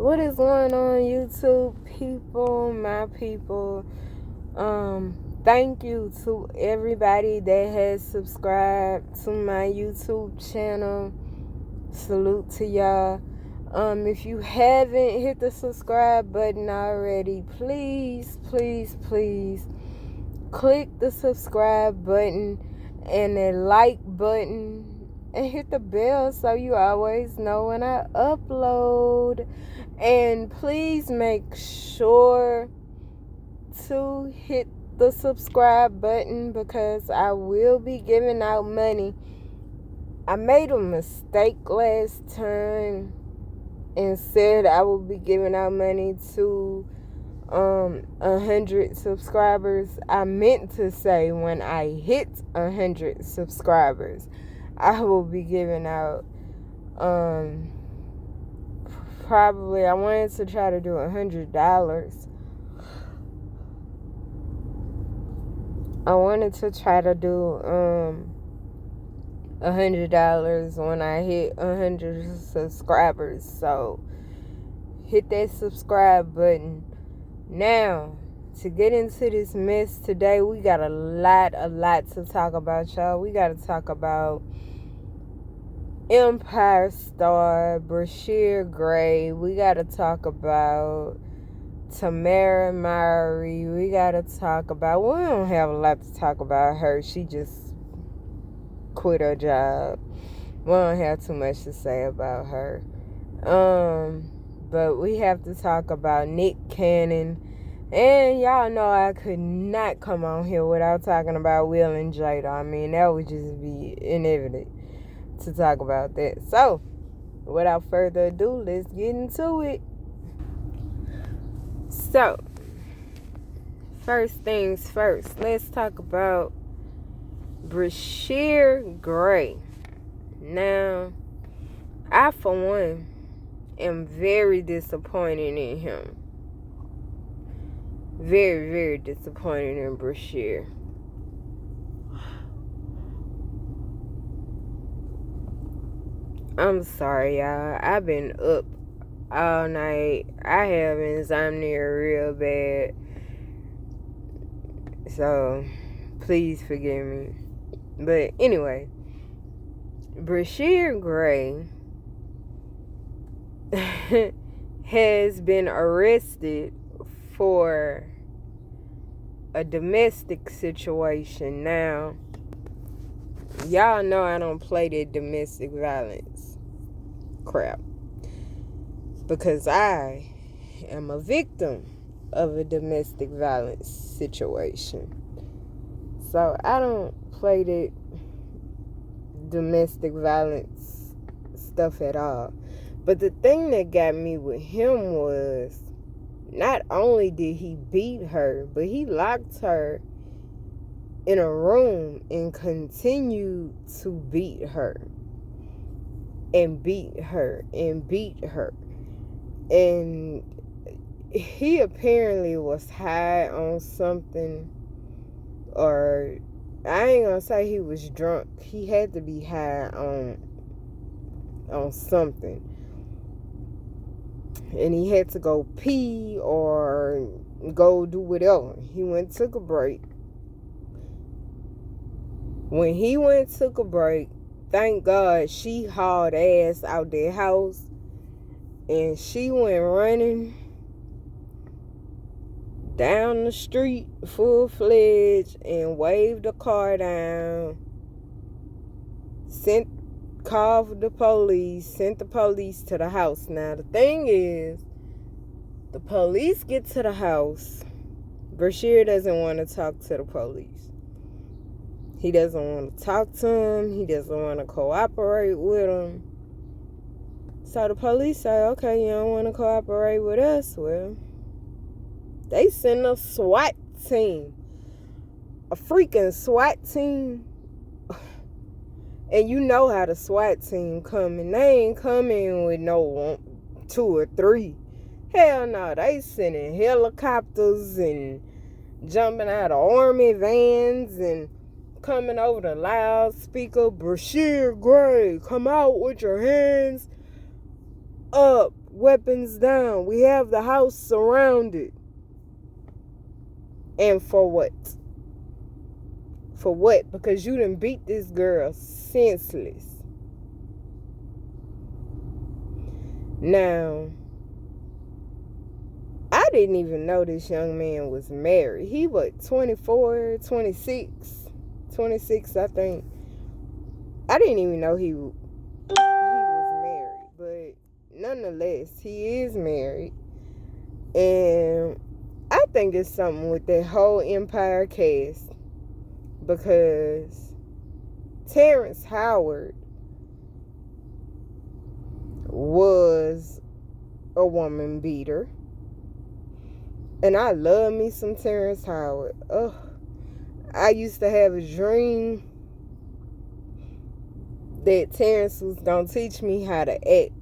What is going on, YouTube people, my people? Thank you to everybody that has subscribed to my YouTube channel. Salute to y'all. If you haven't hit the subscribe button already, please click the subscribe button and the like button and hit the bell so you always know when I upload. And please make sure to hit the subscribe button because I will be giving out money. I made a mistake last time and said I will be giving out money to 100 subscribers. I meant to say when I hit 100 subscribers, I will be giving out probably, I wanted to try to do $100. I wanted to try to do $100 when I hit 100 subscribers. So hit that subscribe button. Now, to get into this mess today, we got a lot to talk about, y'all. We got to talk about Empire star Brashear Gray. We got to talk about Tamara Mowry. We got to talk about, we don't have a lot to talk about her. She just quit her job. We don't have too much to say about her. But we have to talk about Nick Cannon. And y'all know I could not come on here without talking about Will and Jada. I mean, that would just be inevitable to talk about that. So, without further ado, let's get into it. So, first things first, let's talk about Brashear Gray. Now, I, for one, am very disappointed in him. Very disappointed in Brashear. I'm sorry, y'all. I've been up all night. I have insomnia real bad. So, please forgive me. But anyway, Brashear Gray has been arrested for a domestic situation. Now, y'all know I don't play that domestic violence crap because I am a victim of a domestic violence situation. So I don't play that domestic violence stuff at all. But the thing that got me with him was not only did he beat her, but he locked her in a room and continued to beat her. And beat her. And beat her. And he apparently was high on something. Or, I ain't gonna say he was drunk. He had to be high on something. And he had to go pee or go do whatever. He went and took a break. When he went and took a break, thank God she hauled ass out their house. And she went running down the street full-fledged and waved the car down. Called the police, sent the police to the house. Now, the thing is, the police get to the house. Brashear doesn't want to talk to the police. He doesn't want to talk to them. He doesn't want to cooperate with them. So the police say, okay, you don't want to cooperate with us? Well, they send a SWAT team. A freaking SWAT team. And you know how the SWAT team coming. They ain't coming with no 2 or 3. Hell no, they sending helicopters and jumping out of army vans and coming over the loudspeaker. Brashear Gray, come out with your hands. up, weapons down. We have the house surrounded. And for what? For what? Because you done beat this girl senseless. Now, I didn't even know this young man was married. He was 24, 26, 26, I think. I didn't even know he was married. But nonetheless, he is married. And I think it's something with that whole Empire cast. Because Terrence Howard was a woman beater. And I love me some Terrence Howard. Ugh. I used to have a dream that Terrence was going to teach me how to act.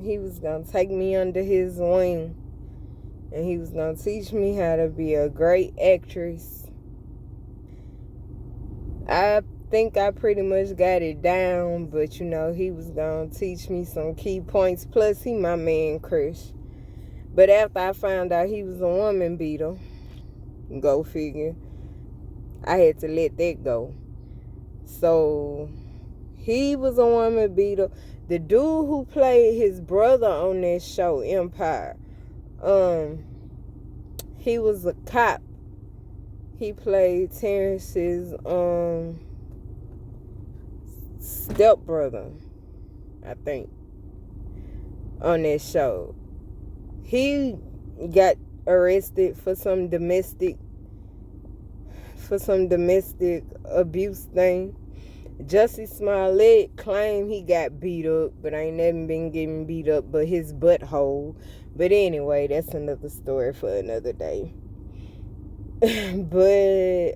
He was going to take me under his wing. And he was going to teach me how to be a great actress. I think I pretty much got it down, but you know, he was going to teach me some key points. Plus, he my man crush. But after I found out he was a woman beater, go figure, I had to let that go. So, he was a woman beater. The dude who played his brother on that show, Empire, he was a cop. He played Terrence's stepbrother, I think, on that show. He got arrested for some domestic abuse thing. Jussie Smollett claimed he got beat up, but I ain't never been getting beat up but his butthole. But anyway, that's another story for another day. But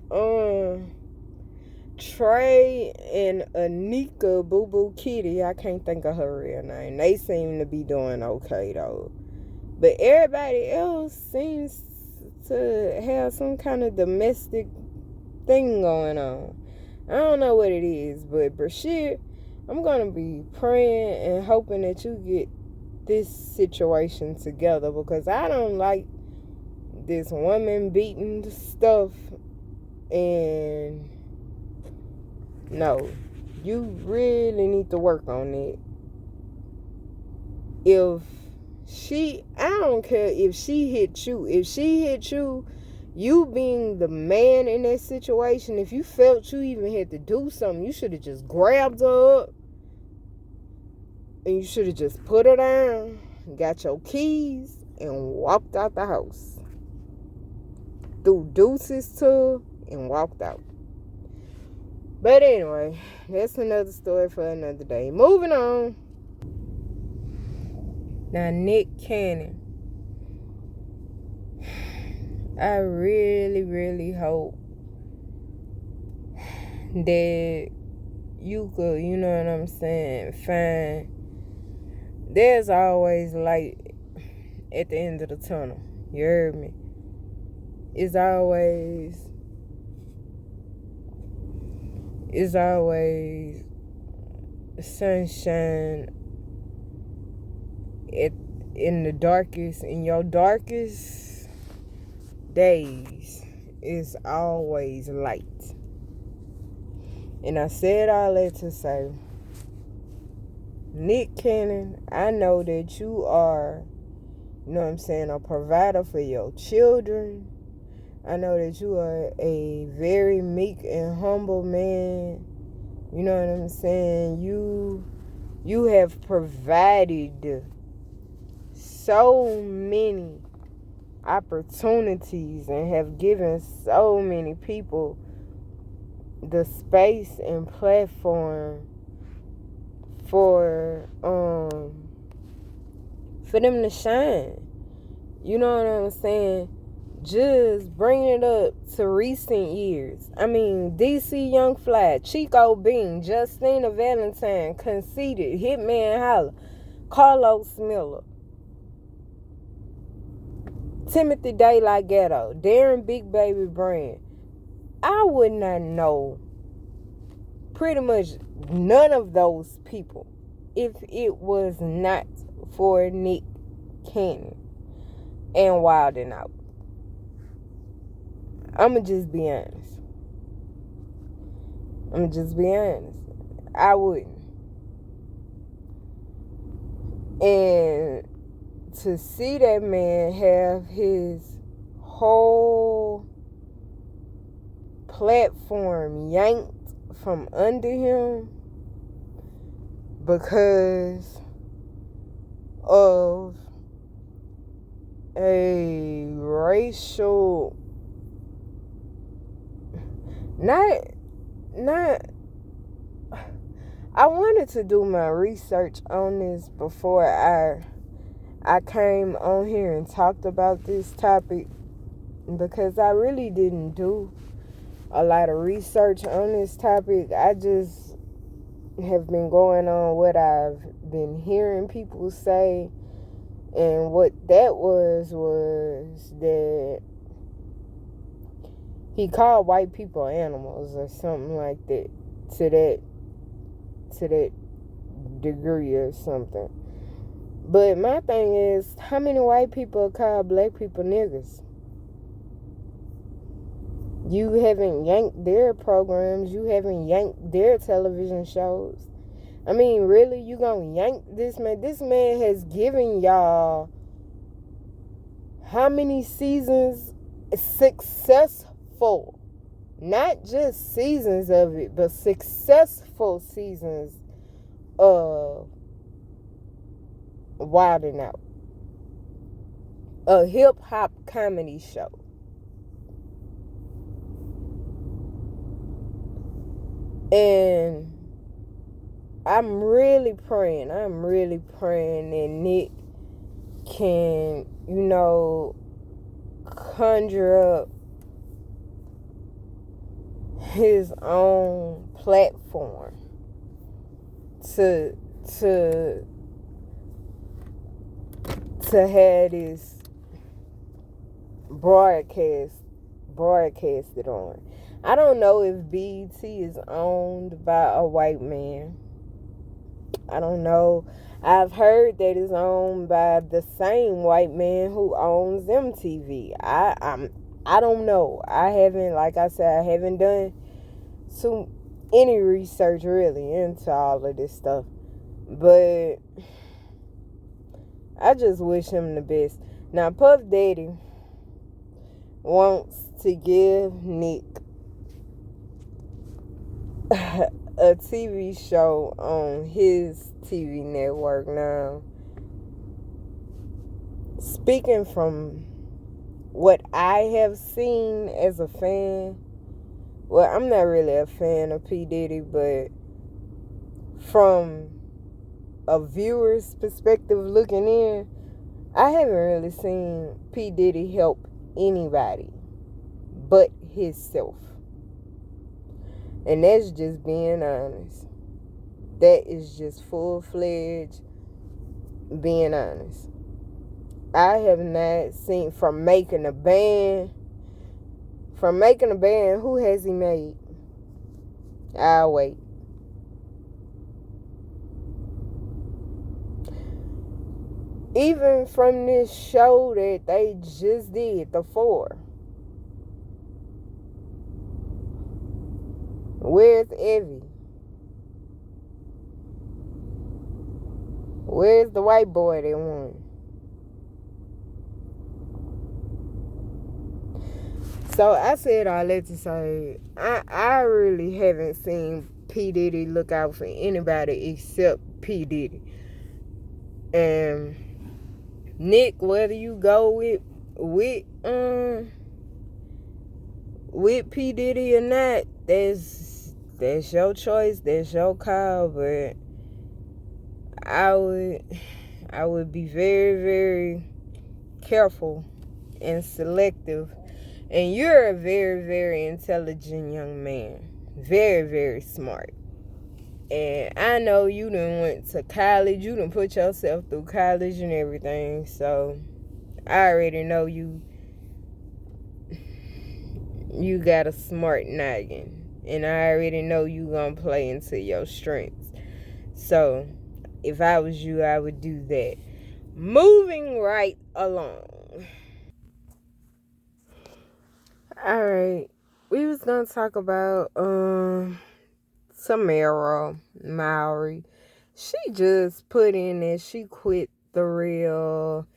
Trey and Anika Boo Boo Kitty, I can't think of her real name. They seem to be doing okay though. But everybody else seems to have some kind of domestic thing going on. I don't know what it is, but Brashear, I'm going to be praying and hoping that you get this situation together, because I don't like this woman beating stuff. And no, you really need to work on it. I don't care if she hit you. If she hit you, you being the man in that situation, if you felt you even had to do something, you should have just grabbed her up and you should have just put her down, got your keys, and walked out the house. Threw deuces to her and walked out. But anyway, that's another story for another day. Moving on. Now, Nick Cannon. I really, really hope that you could, you know what I'm saying, find there's always light at the end of the tunnel. You heard me? It's always sunshine in your darkest days. Is always light. And I said all that to say, Nick Cannon, I know that you are, you know what I'm saying, a provider for your children. I know that you are a very meek and humble man. You know what I'm saying? You have provided so many opportunities and have given so many people the space and platform for them to shine. You know what I'm saying? Just bringing it up to recent years. I mean, DC Young Fly, Chico Bean, Justina Valentine, Conceited, Hitman Holla, Carlos Miller, Timothy Daylight Ghetto, Darren Big Baby Brand. I would not know pretty much none of those people if it was not for Nick Cannon and Wild 'N Out. I'ma just be honest. I wouldn't. And to see that man have his whole platform yanked from under him because of a racial, not I wanted to do my research on this before I came on here and talked about this topic, because I really didn't do a lot of research on this topic. I just have been going on what I've been hearing people say, and what that was that he called white people animals or something like that, to that degree or something. But my thing is, how many white people call black people niggers? You haven't yanked their programs. You haven't yanked their television shows. I mean, really? You gonna yank this man? This man has given y'all how many seasons? Successful. Not just seasons of it, but successful seasons of Wild 'N Out. A hip-hop comedy show. And I'm really praying that Nick can, conjure up his own platform to have this broadcasted on. I don't know if BET is owned by a white man. I don't know. I've heard that it's owned by the same white man who owns MTV. I don't know. I haven't done any research really into all of this stuff. But I just wish him the best. Now, Puff Daddy wants to give Nick a TV show on his TV network. Now, speaking from what I have seen as a fan, well, I'm not really a fan of P. Diddy, but from a viewer's perspective looking in, I haven't really seen P. Diddy help anybody but himself. And that's just being honest. That is just full-fledged being honest. I have not seen, from making a band, who has he made? I'll wait. Even from this show that they just did, The Four. Where's Evie? Where's the white boy that won? So I said all that to say, I really haven't seen P. Diddy look out for anybody except P. Diddy. And Nick, whether you go with P. Diddy or not, that's your choice, that's your call. But I would be very, very careful and selective. And you're a very, very intelligent young man. Very, very smart. And I know you done went to college. You done put yourself through college and everything. So I already know you got a smart noggin. And I already know you gonna play into your strengths. So if I was you, I would do that. Moving right along. Alright. We was gonna talk about Tamara Mowry. She just put in that she quit the real.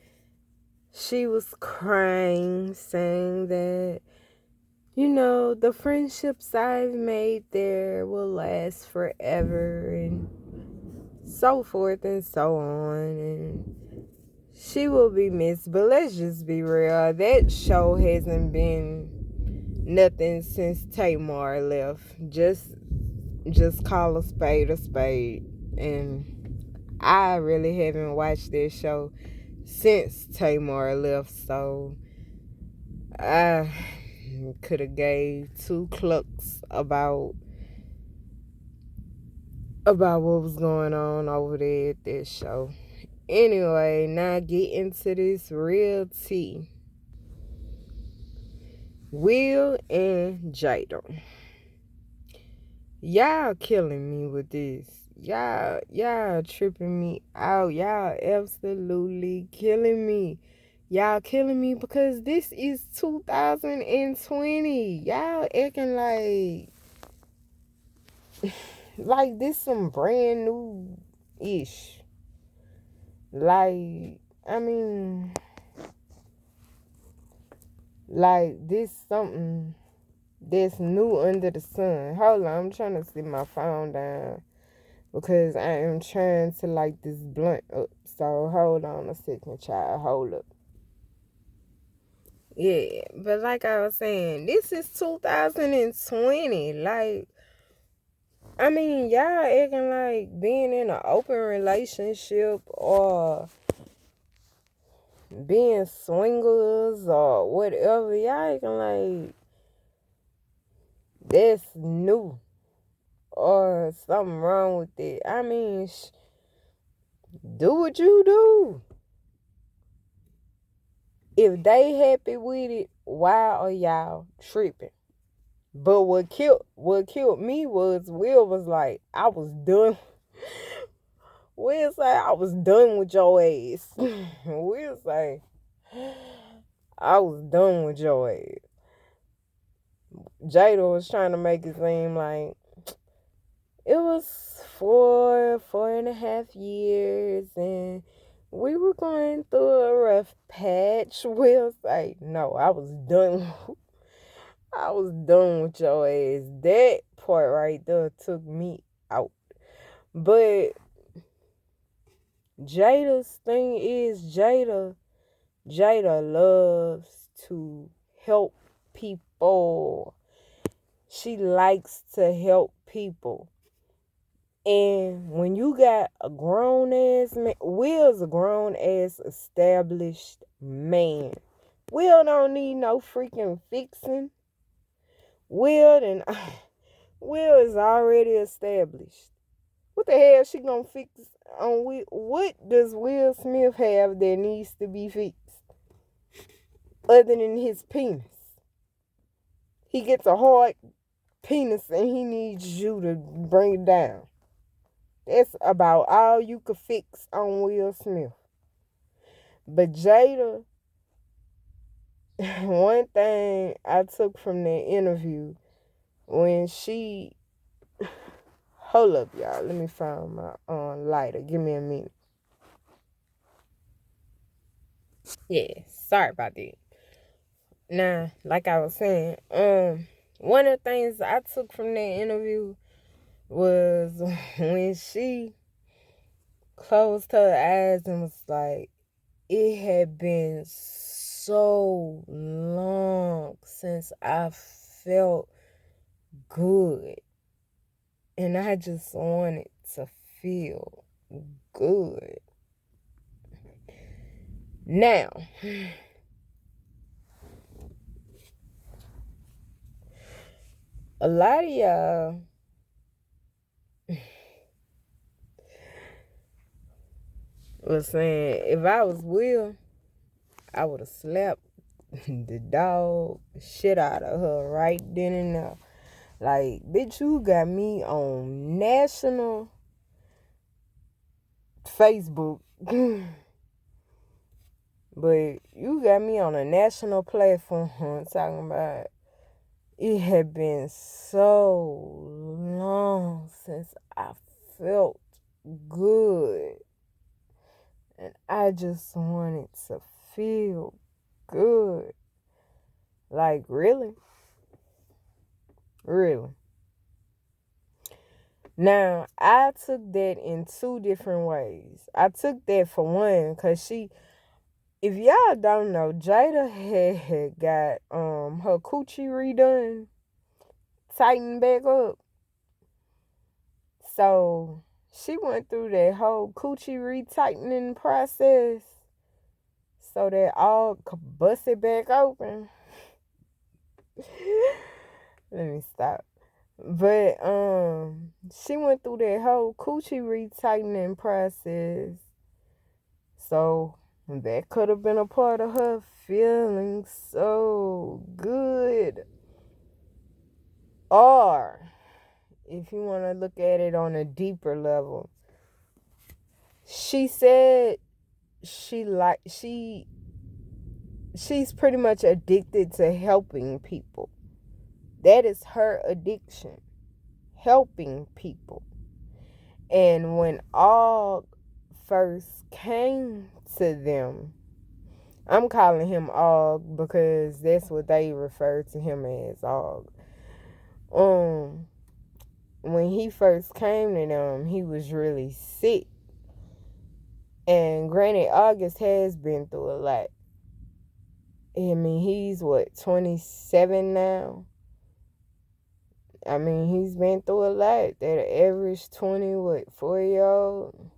She was crying, saying that, the friendships I've made there will last forever and so forth and so on. And she will be missed. But let's just be real. That show hasn't been nothing since Tamar left. Just call a spade. And I really haven't watched this show since Tamar left, so I could have gave two clucks about what was going on over there at this show. Anyway, now get into this real tea. Will and Jada. Y'all killing me with this. Y'all tripping me out. Y'all absolutely killing me. Y'all killing me because this is 2020. Y'all acting like this some brand new ish. Like, I mean, like this something that's new under the sun. Hold on, I'm trying to sit my phone down because I am trying to light this blunt up. So hold on a second, child. Hold up. Yeah, but like I was saying, this is 2020. Like, I mean, y'all acting like being in an open relationship or being swingers or whatever. Y'all acting like that's new or something wrong with it. I mean, do what you do. If they happy with it, why are y'all tripping? But what killed me was Will was like, I was done. Will say, I was done with your ass. Will say, I was done with your ass. Jada was trying to make it seem like it was 4.5 years, and we were going through a rough patch. Will say, no, I was done. I was done with your ass. That part right there took me out. But Jada's thing is Jada loves to help people. She likes to help people. And when you got a grown ass man, Will's a grown ass established man. Will don't need no freaking fixing. Will is already established. What the hell she gonna fix on Will? What does Will Smith have that needs to be fixed? Other than his penis. He gets a hard penis and he needs you to bring it down. That's about all you could fix on Will Smith. But Jada, one thing I took from that interview when she... Hold up, y'all. Let me find my lighter. Give me a minute. Yeah, sorry about that. Now, like I was saying, one of the things I took from that interview was when she closed her eyes and was like, it had been so long since I felt good. And I just wanted to feel good. Now, a lot of y'all was saying, if I was Will, I would have slapped the dog shit out of her right then and there. Like, bitch, you got me on national Facebook But you got me on a national platform talking about it had been so long since I felt good. And I just wanted to feel good. Like, really? Really? Now, I took that in two different ways. I took that for one, because if y'all don't know, Jada had got her coochie redone, tightened back up. So she went through that whole coochie retightening process so that all could bust it back open. Let me stop. But she went through that whole coochie retightening process. So that could have been a part of her feeling so good. Or if you want to look at it on a deeper level, she said she's pretty much addicted to helping people. That is her addiction, helping people. And when Og first came to them, I'm calling him Og because that's what they refer to him as, Og. When he first came to them, he was really sick. And granted, August has been through a lot. I mean, he's 27 now? I mean, he's been through a lot. That average 4-year-old.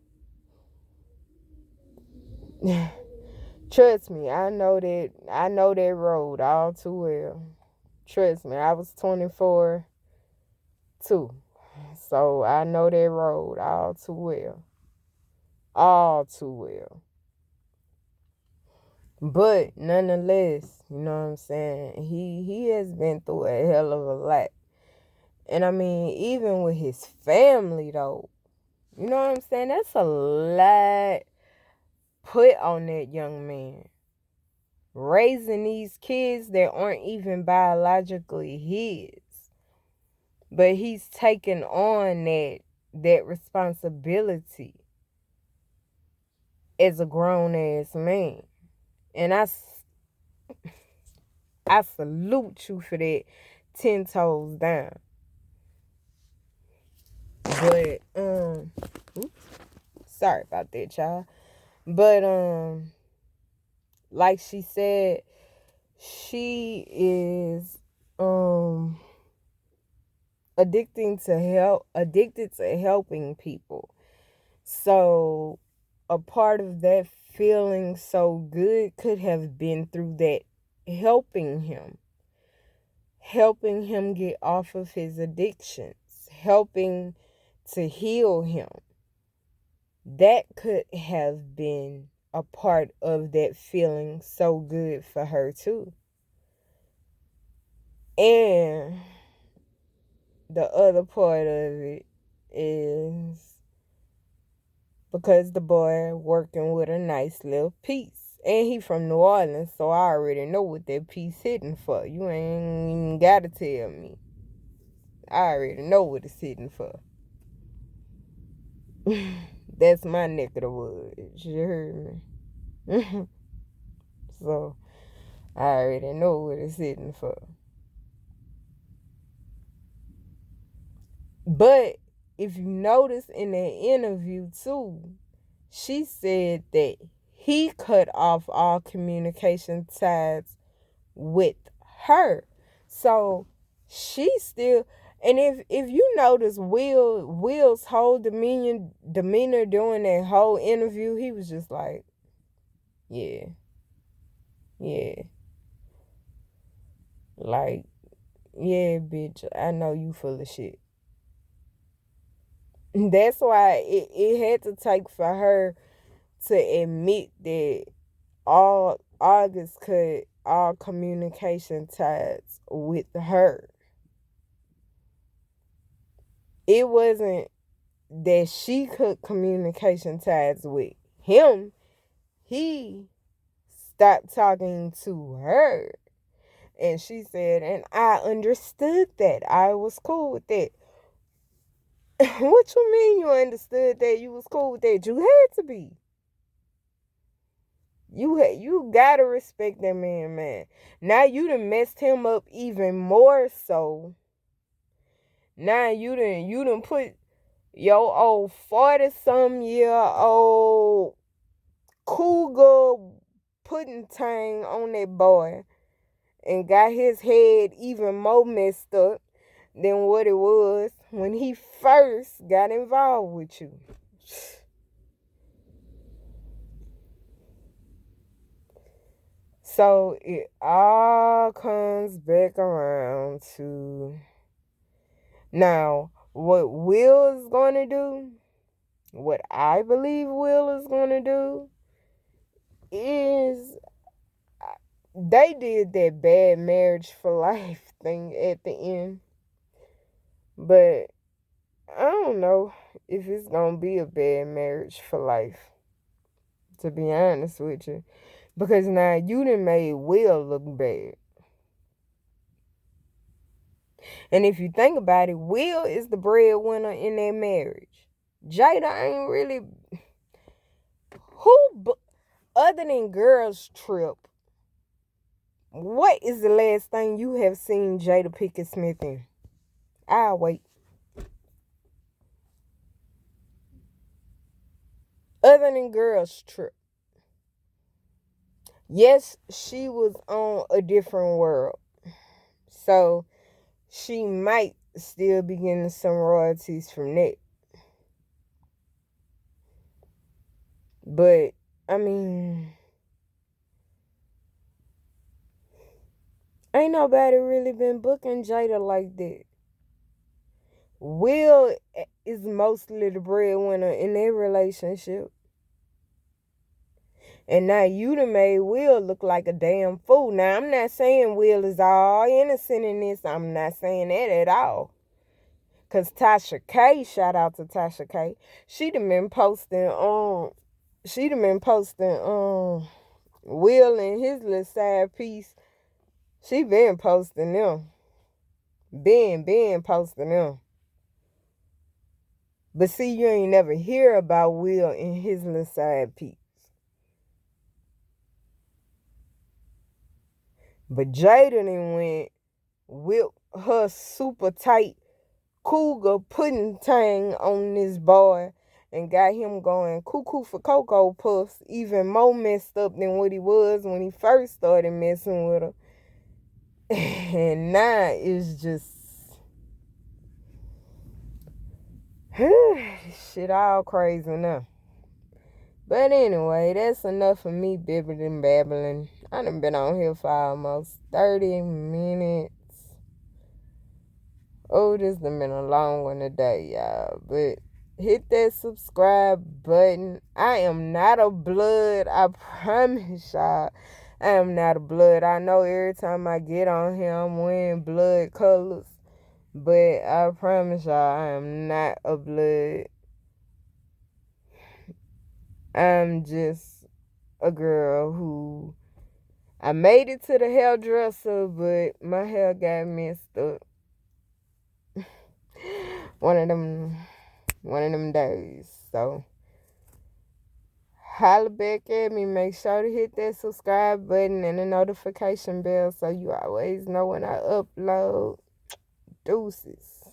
Trust me, I know that road all too well. Trust me, I was 24 too. So I know that road all too well. All too well. But nonetheless, you know what I'm saying? He has been through a hell of a lot. And I mean, even with his family though, you know what I'm saying? That's a lot put on that young man. Raising these kids that aren't even biologically his. But he's taken on that responsibility as a grown-ass man. And I salute you for that 10 toes down. But, sorry about that, y'all. But, like she said, she is, addicted to helping people. So a part of that feeling so good could have been through that helping him get off of his addictions, helping to heal him. That could have been a part of that feeling so good for her too. And the other part of it is because the boy working with a nice little piece. And he from New Orleans, so I already know what that piece hitting for. You ain't even gotta tell me. I already know what it's hitting for. That's my neck of the woods. You heard me? So, I already know what it's hitting for. But, if you notice in that interview too, she said that he cut off all communication ties with her. So she still, and if you notice Will's whole demeanor during that whole interview, he was just like, yeah. Like, yeah, bitch, I know you full of shit. That's why it had to take for her to admit that August cut all communication ties with her. It wasn't that she cut communication ties with him. He stopped talking to her. And she said, and I understood that. I was cool with that. What you mean you understood that? You was cool with that? You had to be. You gotta respect that man. Now you done messed him up even more so. Now you done put your old 40-some-year-old cougar pudding tang on that boy and got his head even more messed up than what it was when he first got involved with you. So it all comes back around to now what Will is going to do, what I believe Will is going to do is they did that bad marriage for life thing at the end. But I don't know if it's going to be a bad marriage for life, to be honest with you. Because now you done made Will look bad. And if you think about it, Will is the breadwinner in that marriage. Jada ain't really... Other than Girls Trip, what is the last thing you have seen Jada Pinkett Smith in? I'll wait. Other than Girls Trip. Yes, she was on A Different World. So she might still be getting some royalties from that. But, I mean, ain't nobody really been booking Jada like that. Will is mostly the breadwinner in their relationship. And now you done made Will look like a damn fool. Now, I'm not saying Will is all innocent in this. I'm not saying that at all. Because Tasha K, shout out to Tasha K, she done been posting Will and his little side piece. She been posting them. Been posting them. But see, you ain't never hear about Will and his little side piece. But Jada done went with her super tight cougar pudding tang on this boy and got him going cuckoo for Cocoa Puffs, even more messed up than what he was when he first started messing with her. And now it's just shit all crazy now. But anyway, that's enough of me bibbling and babbling. I done been on here for almost 30 minutes. Oh, this done been a long one today, y'all. But hit that subscribe button. I am not a blood. I promise y'all. I am not a blood. I know every time I get on here, I'm wearing blood colors. But I promise y'all, I am not a blood. I'm just a girl who... I made it to the hairdresser, but my hair got messed up. One of them days. So holla back at me. Make sure to hit that subscribe button and the notification bell so you always know when I upload. Deuces.